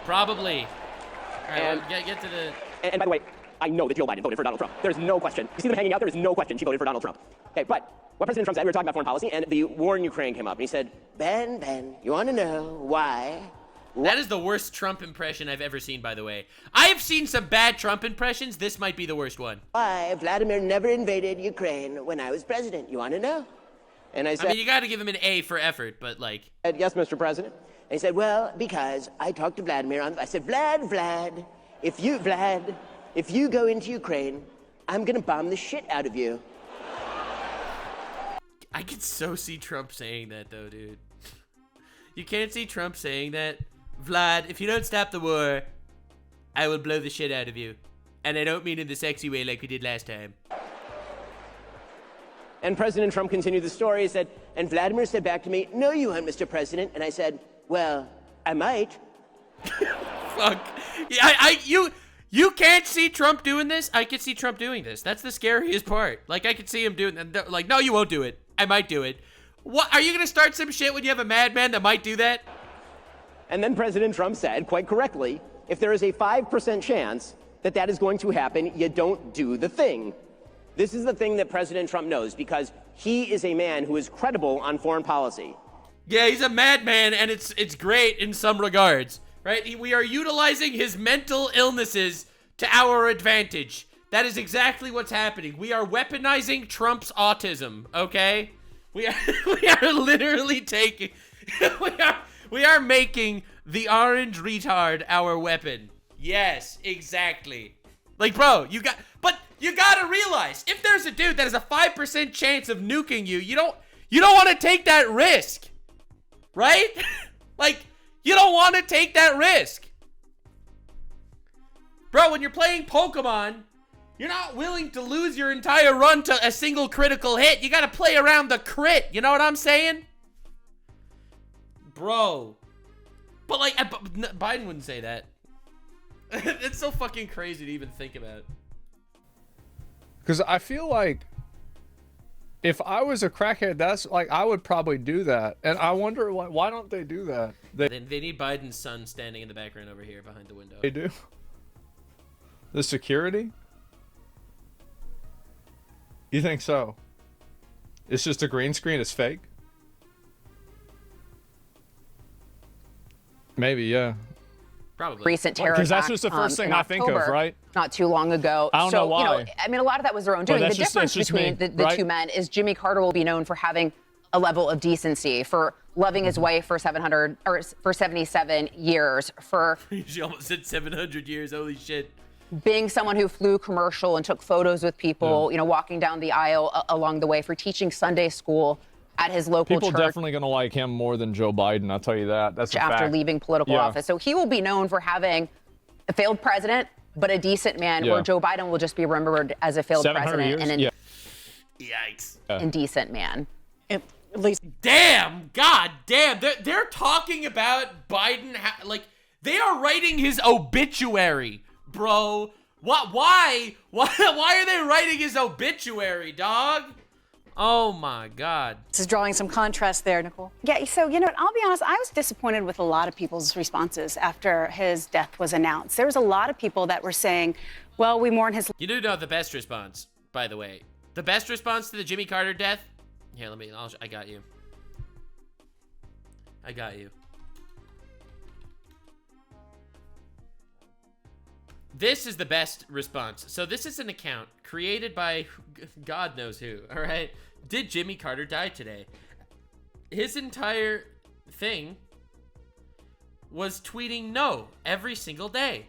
Probably. All right, And- well, get to the... And by the way, I know that Jill Biden voted for Donald Trump. There's no question. You see them hanging out, there is no question she voted for Donald Trump. Okay, but what President Trump said, we were talking about foreign policy, and the war in Ukraine came up, and he said, Ben, you want to know why? That is the worst Trump impression I've ever seen, by the way. I have seen some bad Trump impressions. This might be the worst one. Why Vladimir never invaded Ukraine when I was president? You want to know? And I said, I mean, you got to give him an A for effort, but like... Yes, Mr. President. And he said, well, because I talked to Vladimir. I said, Vlad, if you go into Ukraine, I'm going to bomb the shit out of you. I could so see Trump saying that, though, dude. You can't see Trump saying that. Vlad, if you don't stop the war, I will blow the shit out of you. And I don't mean in the sexy way like we did last time. And President Trump continued the story. He said, and Vladimir said back to me, no, you won't, Mr. President. And I said, well, I might. Fuck. Yeah, you can't see Trump doing this. I can see Trump doing this. That's the scariest part. Like, I could see him doing that. Like, no, you won't do it. I might do it. What? Are you going to start some shit when you have a madman that might do that? And then President Trump said, quite correctly, if there is a 5% chance that that is going to happen, you don't do the thing. This is the thing that President Trump knows, because he is a man who is credible on foreign policy. Yeah, he's a madman, and it's great in some regards, right? We are utilizing his mental illnesses to our advantage. That is exactly what's happening. We are weaponizing Trump's autism, okay? We are literally taking... we are making the orange retard our weapon. Yes, exactly. Like, bro, you gotta realize, if there's a dude that has a 5% chance of nuking you, you don't want to take that risk, right? Like, you don't want to take that risk. Bro, when you're playing Pokemon, you're not willing to lose your entire run to a single critical hit. You gotta play around the crit, you know what I'm saying? Bro. But like, Biden wouldn't say that. It's so fucking crazy to even think about. Because I feel like if I was a crackhead, that's like, I would probably do that. And I wonder why don't they do that? They need Biden's son standing in the background over here behind the window. They do? The security? You think so? It's just a green screen, it's fake? Maybe, yeah. Probably. Recent terror Because that's attack, just the first thing in I think of, October, right? Not too long ago. I don't know why. You know, I mean, a lot of that was their own doing. The that's difference just between me, the right? two men is Jimmy Carter will be known for having a level of decency, for loving his wife for 77 years, for She almost said 700 years. Holy shit. being someone who flew commercial and took photos with people, you know, walking down the aisle along the way, for teaching Sunday school at his local People church. definitely going to like him more than Joe Biden, I'll tell you that. That's a After fact. leaving political office. So he will be known for having a failed president, but a decent man, Yeah. where Joe Biden will just be remembered as a failed 700 president years? and Yikes. an indecent man. At least. Damn. God damn. They're talking about Biden. Like, they are writing his obituary, bro. What? Why are they writing his obituary, dog? Oh my God. This is drawing some contrast there, Nicole. Yeah, so, you know, I'll be honest, I was disappointed with a lot of people's responses after his death was announced. There was a lot of people that were saying, well, we mourn his... You do know the best response, by the way. The best response to the Jimmy Carter death? Here, I got you. I got you. This is the best response. So this is an account created by God knows who, all right? Did Jimmy Carter die today? His entire thing was tweeting no every single day.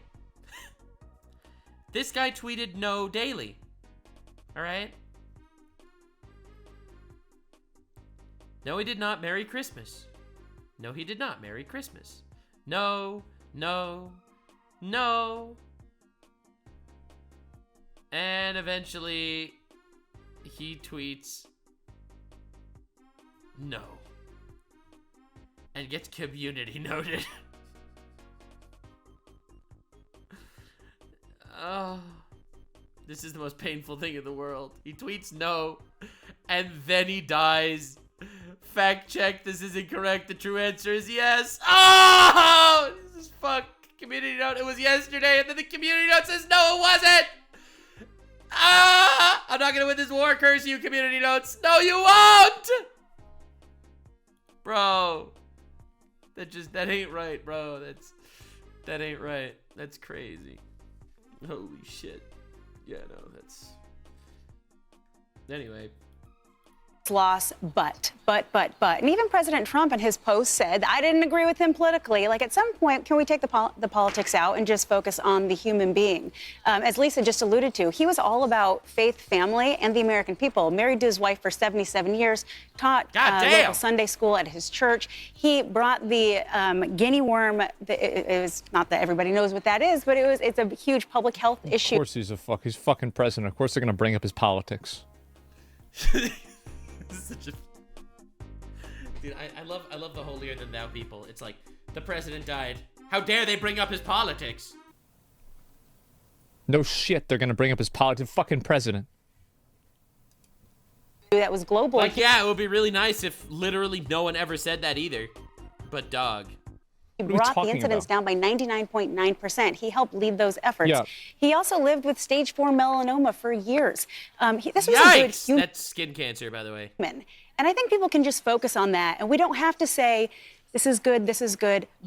This guy tweeted no daily, all right? No, he did not. Merry Christmas. No, he did not. Merry Christmas. No, no, no. And eventually, he tweets no. And gets community noted. Oh. This is the most painful thing in the world. He tweets no, and then he dies. Fact check, this is incorrect. The true answer is yes. Oh, this is fuck. Community note, it was yesterday, and then the community note says no, it wasn't. Ah, I'm not gonna win this war. Curse you, community notes. No, you won't. Bro, that ain't right, bro. That ain't right. That's crazy. Holy shit. Yeah, no, that's... Anyway. Loss, but. And even President Trump in his post said, I didn't agree with him politically. Like, at some point, can we take the politics out and just focus on the human being? As Lisa just alluded to, he was all about faith, family, and the American people. Married to his wife for 77 years, taught local Sunday school at his church. He brought the guinea worm. It was not that everybody knows what that is, but it's a huge public health issue. Of course he's fucking president. Of course they're going to bring up his politics. This is such a... Dude, I love the holier than thou people. It's like, the president died. How dare they bring up his politics? No shit, they're gonna bring up his politics. Fucking president. That was global. Like, yeah, it would be really nice if literally no one ever said that either. But dog. He brought the incidence down by 99.9%. He helped lead those efforts. Yeah. He also lived with stage 4 melanoma for years. This was Yikes! a good human. That's skin cancer, by the way. And I think people can just focus on that. And we don't have to say, this is good,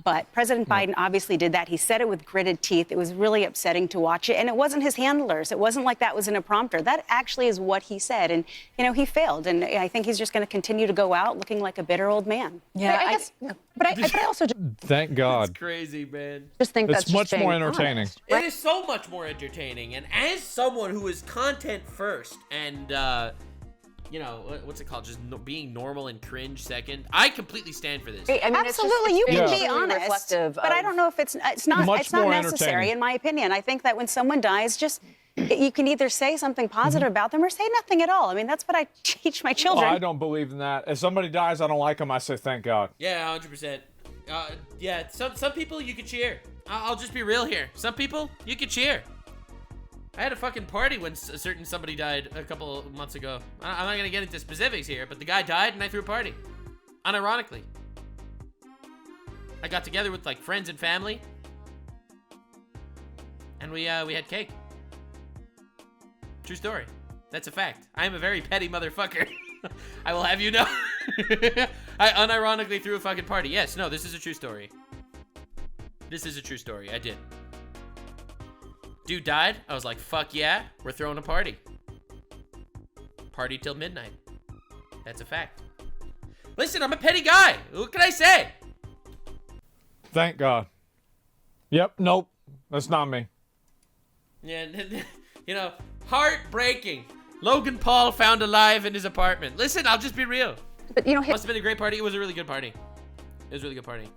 but President Biden obviously did that. He said it with gritted teeth. It was really upsetting to watch it. And it wasn't his handlers. It wasn't like that was an prompter. That actually is what he said. And, you know, he failed. And I think he's just going to continue to go out looking like a bitter old man. Yeah, but I also just... Thank God. That's crazy, man. Just think it's much more entertaining. Honest, right? It is so much more entertaining. And as someone who is content first and, you know, what's it called? Just being normal and cringe second. I completely stand for this. I mean, absolutely, you can be honest, but I don't know if it's not necessary in my opinion. I think that when someone dies, just you can either say something positive about them or say nothing at all. I mean, that's what I teach my children. Oh, I don't believe in that. If somebody dies, I don't like them, I say thank God. Yeah, 100%. Yeah, some people you could cheer. I'll just be real here. Some people you could cheer. I had a fucking party when somebody died a couple of months ago. I'm not gonna get into specifics here, but the guy died and I threw a party. Unironically. I got together with like friends and family. And we had cake. True story. That's a fact. I am a very petty motherfucker. I will have you know. I unironically threw a fucking party. Yes, no, this is a true story. This is a true story. I did. Dude died. I was like, fuck yeah, we're throwing a party. Party till midnight. That's a fact. Listen, I'm a petty guy. What can I say? Thank God. Yep, nope. That's not me. Yeah, you know, heartbreaking. Logan Paul found alive in his apartment. Listen, I'll just be real. But, you know, must have been a great party. It was a really good party. It was a really good party.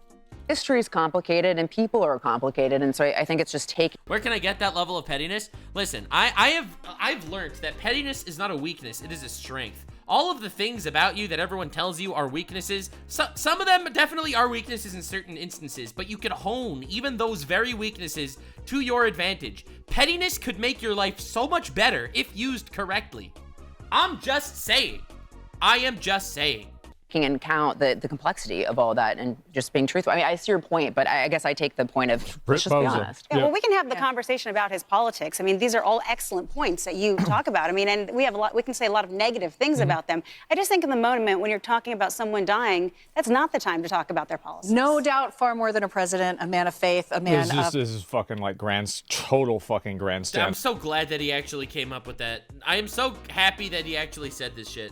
History is complicated and people are complicated, and so I think it's just taking. Where can I get that level of pettiness? Listen, I've learned that pettiness is not a weakness, it is a strength. All of the things about you that everyone tells you are weaknesses, some of them definitely are weaknesses in certain instances, but you can hone even those very weaknesses to your advantage. Pettiness could make your life so much better if used correctly. I'm just saying. I am just saying. And count the complexity of all that and just being truthful. I mean, I see your point, but I guess I take the point of let's just be honest. Yeah, well, we can have the conversation about his politics. I mean, these are all excellent points that you talk about. I mean, and we can say a lot of negative things about them. I just think in the moment when you're talking about someone dying, that's not the time to talk about their policies. No doubt, far more than a president, a man of faith, a man of... This is fucking like total fucking grandstand. I'm so glad that he actually came up with that. I am so happy that he actually said this shit.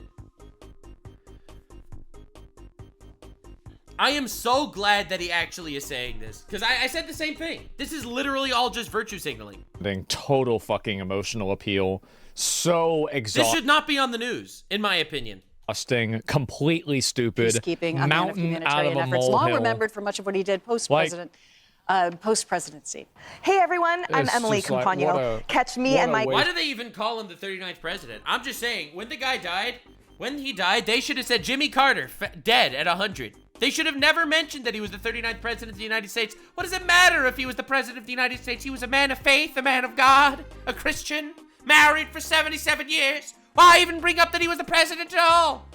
I am so glad that he actually is saying this, because I said the same thing. This is literally all just virtue signaling. Total fucking emotional appeal. So exhausting. This should not be on the news, in my opinion. Completely stupid. Peacekeeping, a man of humanitarian efforts, long remembered for much of what he did post-presidency. Hey everyone, I'm Emily Compagno. Catch me and my... Why do they even call him the 39th president? I'm just saying, when the guy died, they should have said Jimmy Carter, dead at 100. They should have never mentioned that he was the 39th president of the United States. What does it matter if he was the president of the United States? He was a man of faith, a man of God, a Christian. Married for 77 years. Why even bring up that he was the president at all?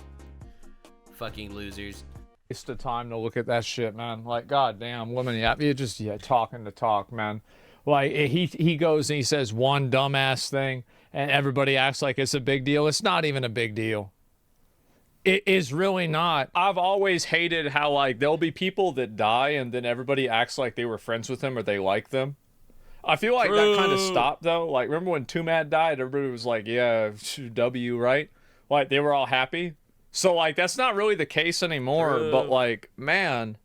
Fucking losers. Waste of time to look at that shit, man. Like, goddamn, women, you're just talking to talk, man. Like, he goes and he says one dumbass thing, and everybody acts like it's a big deal. It's not even a big deal. It is really not. I've always hated how, like, there'll be people that die and then everybody acts like they were friends with them or they like them. I feel like that kind of stopped, though. Like, remember when Two Mad died? Everybody was like, yeah, W, right? Like, they were all happy. So, like, that's not really the case anymore. But, like, man,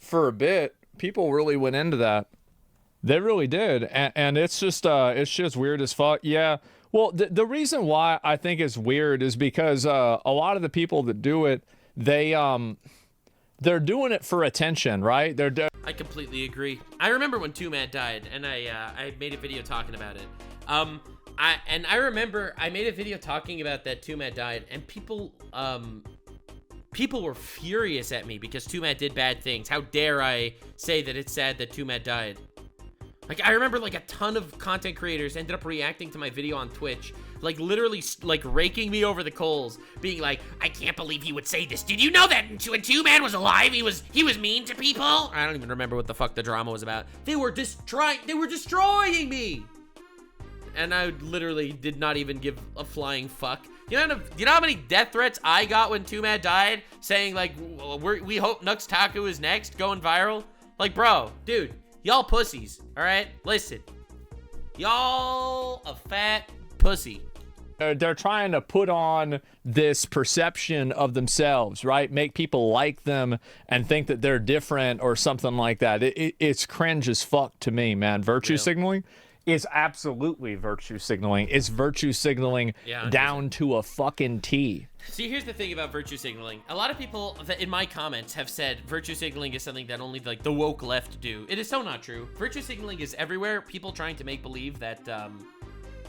for a bit, people really went into that. They really did. And it's just weird as fuck. Yeah. Well, the reason why I think it's weird is because a lot of the people that do it, they're doing it for attention, right? I completely agree. I remember when Two Mad died, and I made a video talking about it. I remember I made a video talking about that Two Mad died, and people were furious at me because Two Mad did bad things. How dare I say that it's sad that Two Mad died? Like, I remember, like, a ton of content creators ended up reacting to my video on Twitch, like, literally, like, raking me over the coals, being like, I can't believe he would say this. Did you know that when Two Man was alive, he was mean to people? I don't even remember what the fuck the drama was about. They were destroying me. And I literally did not even give a flying fuck. You know how many death threats I got when Two Mad died, saying, like, we hope Nux Taku is next, going viral? Like, bro, dude. Y'all pussies, all right? Listen, y'all a fat pussy. They're trying to put on this perception of themselves, right? Make people like them and think that they're different or something like that. It's cringe as fuck to me, man. Virtue signaling is absolutely virtue signaling. It's virtue signaling down to a fucking T. See, here's the thing about virtue signaling. A lot of people that in my comments have said virtue signaling is something that only like the woke left do. It is so not true. Virtue signaling is everywhere. People trying to make believe that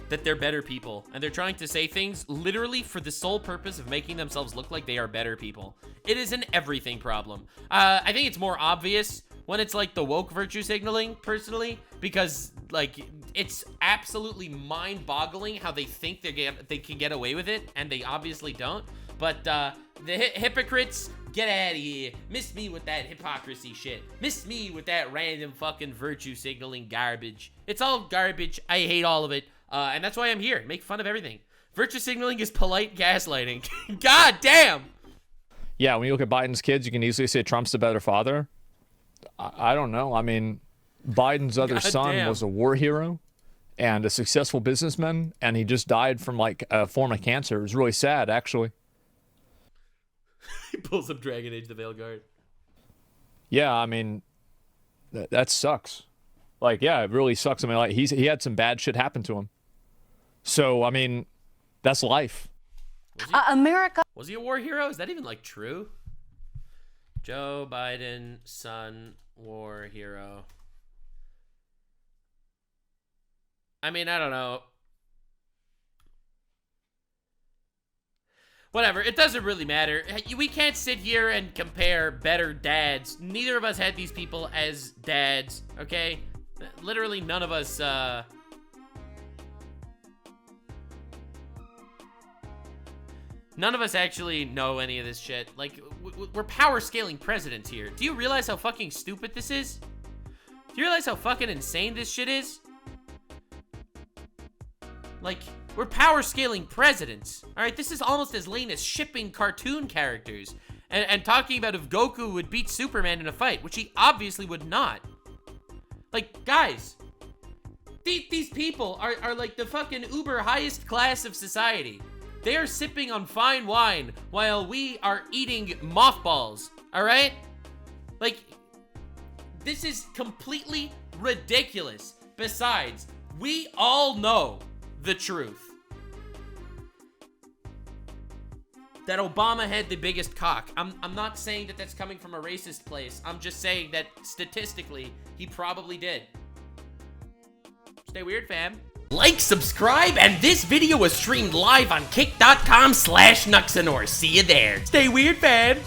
that they're better people, and they're trying to say things literally for the sole purpose of making themselves look like they are better people. It is an everything problem. I think it's more obvious when it's like the woke virtue signaling, personally, because like it's absolutely mind-boggling how they think they can get away with it, and they obviously don't. But the hypocrites, get out of here. Miss me with that hypocrisy shit. Miss me with that random fucking virtue signaling garbage. It's all garbage. I hate all of it. And that's why I'm here. Make fun of everything. Virtue signaling is polite gaslighting. God damn. Yeah, when you look at Biden's kids, you can easily say Trump's the better father. I don't know. I mean, Biden's other son was a war hero and a successful businessman, and he just died from like a form of cancer. It was really sad, actually. He pulls up Dragon Age the Veilguard. Yeah, I mean, that sucks. Like, yeah, it really sucks. I mean, like he had some bad shit happen to him. So, I mean, that's life. America. Was he a war hero? Is that even like true? Joe Biden, son, war hero. I mean, I don't know. Whatever, it doesn't really matter. We can't sit here and compare better dads. Neither of us had these people as dads, okay? Literally none of us, none of us actually know any of this shit. Like, we're power scaling presidents here. Do you realize how fucking stupid this is? Do you realize how fucking insane this shit is? Like, we're power scaling presidents. All right, this is almost as lame as shipping cartoon characters and talking about if Goku would beat Superman in a fight, which he obviously would not. Like, guys, these people are like the fucking uber highest class of society. They are sipping on fine wine while we are eating mothballs, all right? Like, this is completely ridiculous. Besides, we all know the truth. That Obama had the biggest cock. I'm not saying that that's coming from a racist place. I'm just saying that statistically, he probably did. Stay weird, fam. Like, subscribe, and this video was streamed live on kick.com/Nuxanor. See you there. Stay weird, fam.